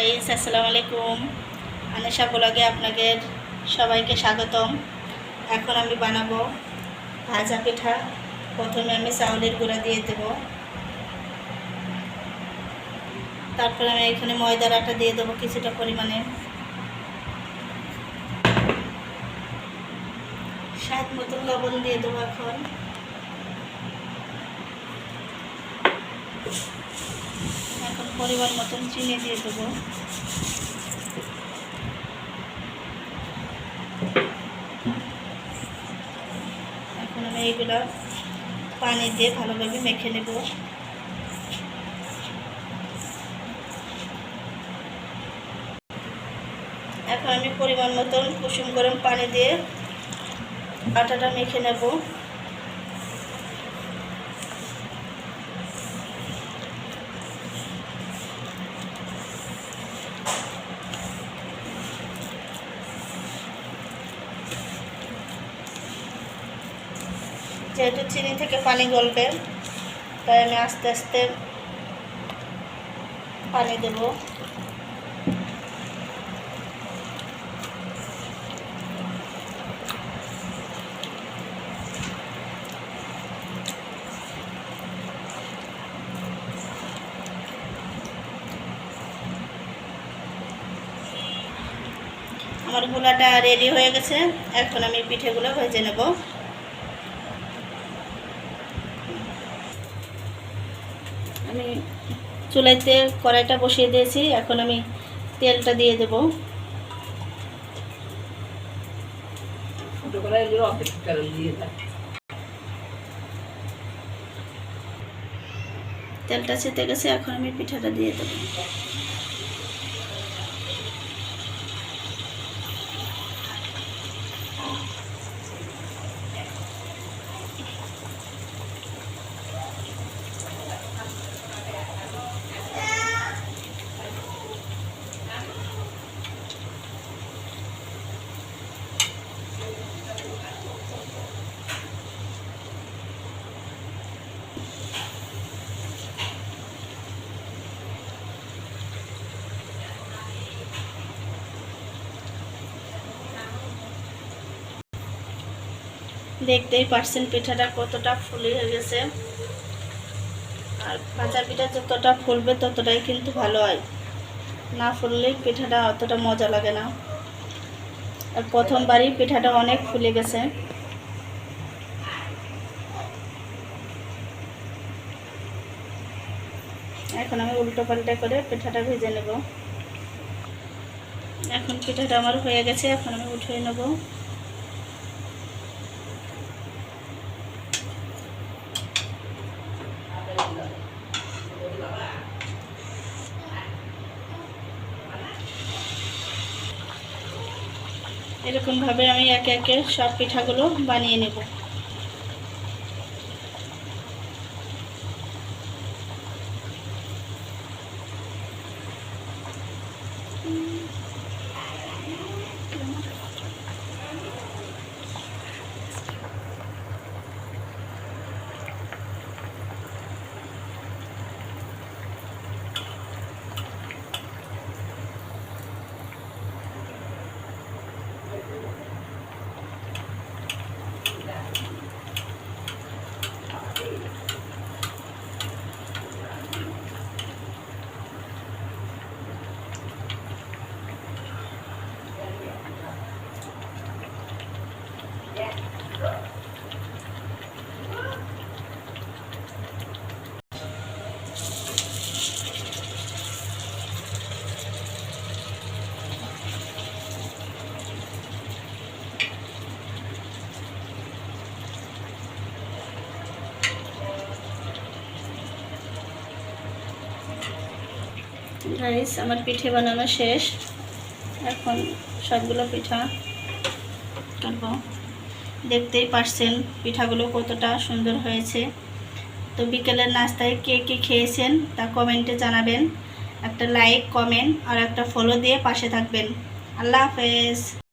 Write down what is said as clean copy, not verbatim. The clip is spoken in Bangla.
গাইস, আসসালামু আলাইকুম। আনিশা ব্লগে আপনাদের সবাইকে স্বাগতম। এখন আমি বানাবো ভাজা পিঠা। প্রথমে আমি চাউলের গুঁড়া দিয়ে দেব, তারপরে আমি এখানে ময়দার আটা দিয়ে দেবো কিছুটা পরিমাণে, স্বাদ মতন লবণ দিয়ে দেবো। এখন পরিমাণ মতন চিনি দিয়ে দেবো। এখন আমি এইগুলো পানি দিয়ে ভালোভাবে মেখে নেব। এখন আমি পরিমাণ মতন কুসুম গরম পানি দিয়ে আটাটা মেখে নেব। যেহেতু চিনি থেকে পানি গলবে, তাই আমি আস্তে আস্তে পানি দেব। আমার গুলাটা রেডি হয়ে গেছে। এখন আমি পিঠেগুলো ভেজে নেব। আমি চুলাইতে কড়াইটা বসিয়ে দিয়েছি। এখন আমি তেলটা দিয়ে দেব। তেলটা ছেতে গেছে, এখন আমি পিঠাটা দিয়ে দেব। দেখতেই পারছেন পিঠাটা কতটা ফুলে হয়ে গেছে। আর ভাজা পিঠা যতটা ফুলবে ততটাই কিন্তু ভালো হয়, না ফুললে পিঠাটা অতটা মজা লাগে না। আর প্রথমবারই পিঠাটা অনেক ফুলে গেছে। এখন আমি উল্টো পাল্টা করে পিঠাটা ভেজে নেব। এখন পিঠাটা আমার হয়ে গেছে, এখন আমি উঠিয়ে নেব। এরকমভাবে আমি একে একে সব পিঠাগুলো বানিয়ে নেব। গাইস, আমার পিঠে বানানো শেষ। এখন সবগুলো পিঠা করব। দেখতেই পারছেন পিঠাগুলো কতটা সুন্দর হয়েছে। তো বিকেলের নাস্তায় কে কে খেয়েছেন তা কমেন্টে জানাবেন। একটা লাইক, কমেন্ট আর একটা ফলো দিয়ে পাশে থাকবেন। আল্লাহ হাফেজ।